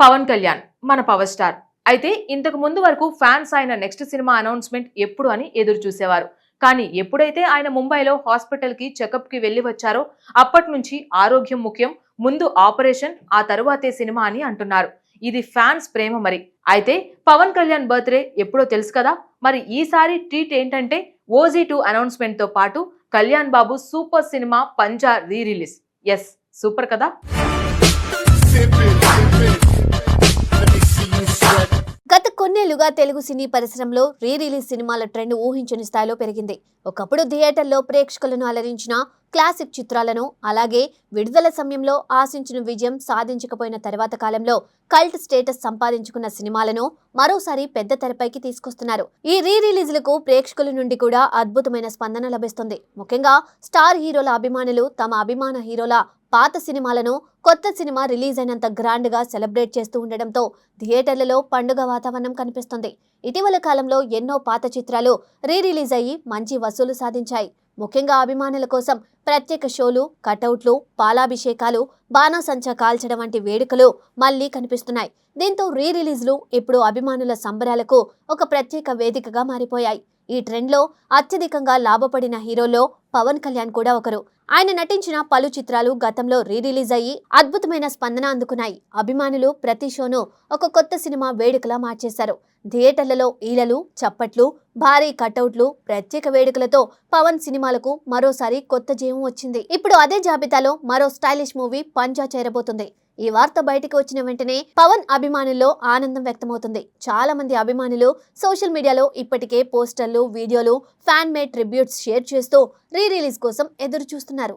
పవన్ కళ్యాణ్ మన power star. అయితే ఇంతకు ముందు వరకు ఫ్యాన్స్ ఆయన నెక్స్ట్ సినిమా అనౌన్స్మెంట్ ఎప్పుడు అని ఎదురు చూసేవారు. కానీ ఎప్పుడైతే ఆయన ముంబైలో హాస్పిటల్ కి చెకప్ కి వెళ్లి వచ్చారో అప్పటి నుంచి ఆరోగ్యం ముఖ్యం, ముందు ఆపరేషన్, ఆ తరువాతే సినిమా అని అంటున్నారు. ఇది ఫ్యాన్స్ ప్రేమ మరి. అయితే పవన్ కళ్యాణ్ బర్త్డే ఎప్పుడో తెలుసు కదా. మరి ఈసారి ట్రీట్ ఏంటంటే OG2 అనౌన్స్మెంట్ తో పాటు కళ్యాణ్ బాబు సూపర్ సినిమా పంజా రీ రిలీజ్. ఎస్, సూపర్ కదా. గత కొన్నేళ్లుగా తెలుగు సినీ పరిశ్రమలో రీ రిలీజ్ సినిమాల ట్రెండ్ ఊహించని స్థాయిలో పెరిగింది. ఒకప్పుడు థియేటర్లో ప్రేక్షకులను అలరించిన క్లాసిక్ చిత్రాలను, అలాగే విడుదల సమయంలో ఆశించిన విజయం సాధించకపోయిన తర్వాత కాలంలో కల్ట్ స్టేటస్ సంపాదించుకున్న సినిమాలను మరోసారి పెద్ద తెరపైకి తీసుకొస్తున్నారు. ఈ రీ రిలీజ్లకు ప్రేక్షకుల నుండి కూడా అద్భుతమైన స్పందన లభిస్తుంది. ముఖ్యంగా స్టార్ హీరోల అభిమానులు తమ అభిమాన హీరోల పాత సినిమాలను కొత్త సినిమా రిలీజ్ అయినంత గ్రాండ్ గా సెలబ్రేట్ చేస్తూ ఉండడంతో థియేటర్లలో పండుగ వాతావరణం కనిపిస్తుంది. ఇటీవల కాలంలో ఎన్నో పాత చిత్రాలు రీ రిలీజ్ అయ్యి మంచి వసూలు సాధించాయి. ముఖ్యంగా అభిమానుల కోసం ప్రత్యేక షోలు, కటౌట్లు, పాలాభిషేకాలు, బాణాసంచా కాల్చడం వంటి వేడుకలు మళ్లీ కనిపిస్తున్నాయి. దీంతో రీ రిలీజ్లు ఇప్పుడు అభిమానుల సంబరాలకు ఒక ప్రత్యేక వేదికగా మారిపోయాయి. ఈ ట్రెండ్లో అత్యధికంగా లాభపడిన హీరోల్లో పవన్ కళ్యాణ్ కూడా ఒకరు. ఆయన నటించిన పలు చిత్రాలు గతంలో రీ రిలీజ్ అయ్యి అద్భుతమైన స్పందన అందుకున్నాయి. అభిమానులు ప్రతి షోను ఒక కొత్త సినిమా వేడుకలా మార్చేశారు. థియేటర్లలో ఈలలు, చప్పట్లు, భారీ కటౌట్లు, ప్రత్యేక వేడుకలతో పవన్ సినిమాలకు మరోసారి కొత్త జీవం వచ్చింది. ఇప్పుడు అదే జాబితాలో మరో స్టైలిష్ మూవీ పంజా చేరబోతుంది. ఈ వార్త బయటికి వచ్చిన వెంటనే పవన్ అభిమానుల్లో ఆనందం వ్యక్తమవుతుంది. చాలా మంది అభిమానులు సోషల్ మీడియాలో ఇప్పటికే పోస్టర్లు, వీడియోలు, ఫ్యాన్ మేడ్ ట్రిబ్యూట్స్ షేర్ చేస్తూ రీ రిలీజ్ కోసం ఎదురు చూస్తున్నారు.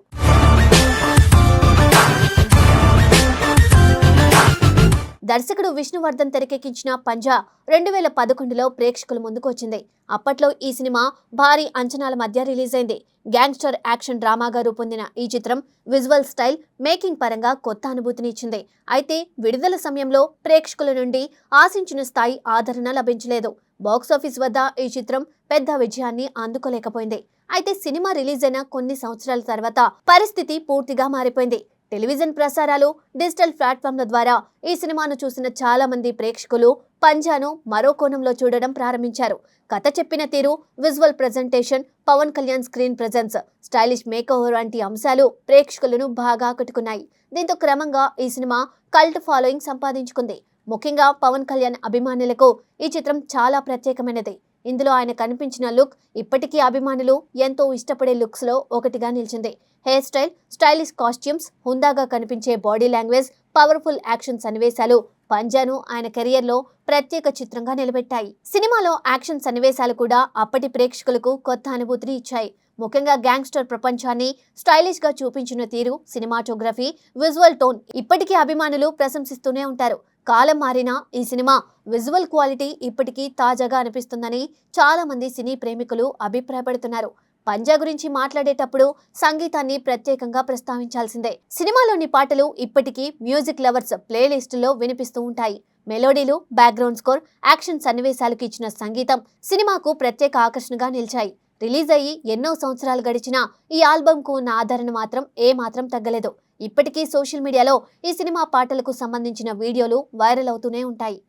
దర్శకుడు విష్ణువర్ధన్ తెరకెక్కించిన పంజా 2011లో ప్రేక్షకుల ముందుకు వచ్చింది. అప్పట్లో ఈ సినిమా భారీ అంచనాల మధ్య రిలీజ్ అయింది. గ్యాంగ్స్టర్ యాక్షన్ డ్రామాగా రూపొందిన ఈ చిత్రం విజువల్ స్టైల్, మేకింగ్ పరంగా కొత్త అనుభూతిని ఇచ్చింది. అయితే విడుదల సమయంలో ప్రేక్షకుల నుండి ఆశించిన స్థాయి ఆదరణ లభించలేదు. బాక్సాఫీస్ వద్ద ఈ చిత్రం పెద్ద విజయాన్ని అందుకోలేకపోయింది. అయితే సినిమా రిలీజ్ అయిన కొన్ని సంవత్సరాల తర్వాత పరిస్థితి పూర్తిగా మారిపోయింది. టెలివిజన్ ప్రసారాలు, డిజిటల్ ప్లాట్ఫామ్ల ద్వారా ఈ సినిమాను చూసిన చాలా మంది ప్రేక్షకులు పంజాను మరో కోణంలో చూడడం ప్రారంభించారు. కథ చెప్పిన తీరు, visual presentation, Pawan Kalyan screen presence, stylish makeover వంటి అంశాలు ప్రేక్షకులను బాగా ఆకట్టుకున్నాయి. దీంతో క్రమంగా ఈ సినిమా కల్ట్ ఫాలోయింగ్ సంపాదించుకుంది. ముఖ్యంగా పవన్ కళ్యాణ్ అభిమానులకు ఈ చిత్రం చాలా ప్రత్యేకమైనది. ఇందులో ఆయన కనిపించిన లుక్ ఇప్పటికీ అభిమానులు ఎంతో ఇష్టపడే లుక్స్ లో ఒకటిగా నిలిచింది. హెయిర్ స్టైల్, స్టైలిష్ కాస్ట్యూమ్స్, హుందాగా కనిపించే బాడీ లాంగ్వేజ్, పవర్ఫుల్ యాక్షన్ సన్నివేశాలు పంజాను ఆయన కెరియర్ లో ప్రత్యేక చిత్రంగా నిలబెట్టాయి. సినిమాలో యాక్షన్ సన్నివేశాలు కూడా అప్పటి ప్రేక్షకులకు కొత్త అనుభూతిని ఇచ్చాయి. ముఖ్యంగా గ్యాంగ్స్టర్ ప్రపంచాన్ని స్టైలిష్ గా చూపించిన తీరు, సినిమాటోగ్రఫీ, విజువల్ టోన్ ఇప్పటికీ అభిమానులు ప్రశంసిస్తూనే ఉంటారు. కాలం మారినా ఈ సినిమా విజువల్ క్వాలిటీ ఇప్పటికీ తాజాగా అనిపిస్తుందని చాలా మంది సినీ ప్రేమికులు అభిప్రాయపడుతున్నారు. పంజా గురించి మాట్లాడేటప్పుడు సంగీతాన్ని ప్రత్యేకంగా ప్రస్తావించాల్సిందే. సినిమాలోని పాటలు ఇప్పటికీ మ్యూజిక్ లవర్స్ ప్లేలిస్టులో వినిపిస్తూ ఉంటాయి. మెలోడీలు, బ్యాక్గ్రౌండ్ స్కోర్, యాక్షన్ సన్నివేశాలకు ఇచ్చిన సంగీతం సినిమాకు ప్రత్యేక ఆకర్షణగా నిలిచాయి. రిలీజ్ అయ్యి ఎన్నో సంవత్సరాలు గడిచినా ఈ ఆల్బమ్కు ఉన్న ఆదరణ మాత్రం ఏమాత్రం తగ్గలేదు. ఇప్పటికీ సోషల్ మీడియాలో ఈ సినిమా పాటలకు సంబంధించిన వీడియోలు వైరల్ అవుతూనే ఉంటాయి.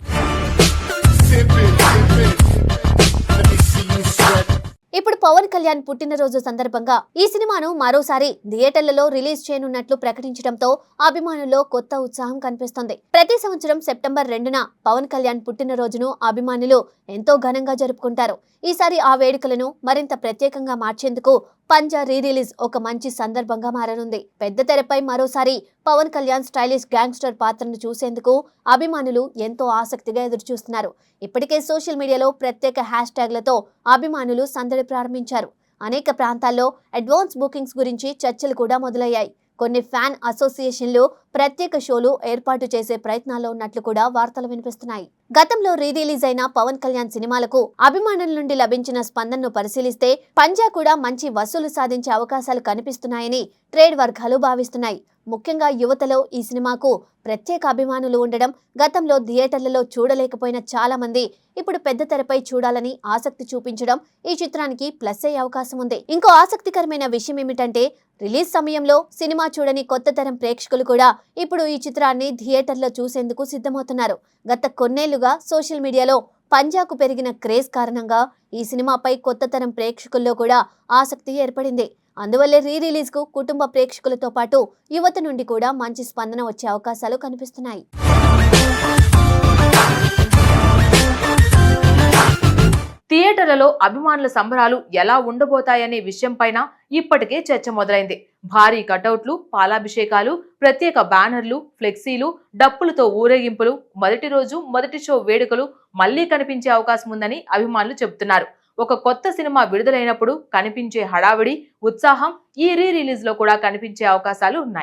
ఇప్పుడు పవన్ కళ్యాణ్ పుట్టినరోజు సందర్భంగా ఈ సినిమాను మరోసారి థియేటర్లలో రిలీజ్ చేయనున్నట్లు ప్రకటించడంతో అభిమానుల్లో కొత్త ఉత్సాహం కనిపిస్తోంది. ప్రతి సంవత్సరం సెప్టెంబర్ 2న పవన్ కళ్యాణ్ పుట్టినరోజును అభిమానులు ఎంతో ఘనంగా జరుపుకుంటారు. ఈసారి ఆ వేడుకలను మరింత ప్రత్యేకంగా మార్చేందుకు పంజా రీ రిలీజ్ ఒక మంచి సందర్భంగా మారనుంది. పెద్ద తెరపై మరోసారి పవన్ కళ్యాణ్ స్టైలిష్ గ్యాంగ్స్టర్ పాత్రను చూసేందుకు అభిమానులు ఎంతో ఆసక్తిగా ఎదురుచూస్తున్నారు. ఇప్పటికే సోషల్ మీడియాలో ప్రత్యేక హ్యాష్ ట్యాగ్లతో అభిమానులు సందడి ప్రారంభించారు. అనేక ప్రాంతాల్లో అడ్వాన్స్ బుకింగ్స్ గురించి చర్చలు కూడా మొదలయ్యాయి. కొన్ని ఫ్యాన్ అసోసియేషన్లు ప్రత్యేక షోలు ఏర్పాటు చేసే ప్రయత్నాల్లో ఉన్నట్లు కూడా వార్తలు వినిపిస్తున్నాయి. గతంలో రీ రిలీజ్ అయిన పవన్ కళ్యాణ్ సినిమాలకు అభిమానుల నుండి లభించిన స్పందనను పరిశీలిస్తే పంజా కూడా మంచి వసూలు సాధించే అవకాశాలు కనిపిస్తున్నాయని ట్రేడ్ వర్గాలు భావిస్తున్నాయి. ముఖ్యంగా యువతలో ఈ సినిమాకు ప్రత్యేక అభిమానులు ఉండడం, గతంలో థియేటర్లలో చూడలేకపోయిన చాలా మంది ఇప్పుడు పెద్ద తెరపై చూడాలని ఆసక్తి చూపించడం ఈ చిత్రానికి ప్లస్ అయ్యే అవకాశం ఉంది. ఇంకో ఆసక్తికరమైన విషయం ఏమిటంటే రిలీజ్ సమయంలో సినిమా చూడని కొత్త తరం ప్రేక్షకులు కూడా ఇప్పుడు ఈ చిత్రాన్ని థియేటర్లో చూసేందుకు సిద్ధమవుతున్నారు. గత కొన్నేళ్లుగా సోషల్ మీడియాలో పంజాకు పెరిగిన క్రేజ్ కారణంగా ఈ సినిమాపై కొత్త తరం ప్రేక్షకుల్లో కూడా ఆసక్తి ఏర్పడింది. అందువల్లే రిలీజ్ కు కుటుంబ ప్రేక్షకులతో పాటు యువత నుండి కూడా మంచి స్పందన వచ్చే అవకాశాలు కనిపిస్తున్నాయి. థియేటర్లలో అభిమానుల సంబరాలు ఎలా ఉండబోతాయనే విషయంపైన ఇప్పటికే చర్చ మొదలైంది. భారీ కటౌట్లు, పాలాభిషేకాలు, ప్రత్యేక బ్యానర్లు, ఫ్లెక్సీలు, డప్పులతో ఊరేగింపులు, మొదటి రోజు మొదటి షో వేడుకలు మళ్లీ కనిపించే అవకాశం ఉందని అభిమానులు చెబుతున్నారు. ఒక కొత్త సినిమా విడుదలైనప్పుడు కనిపించే హడావిడి, ఉత్సాహం ఈ రిలీజ్ లో కూడా కనిపించే అవకాశాలు ఉన్నాయి.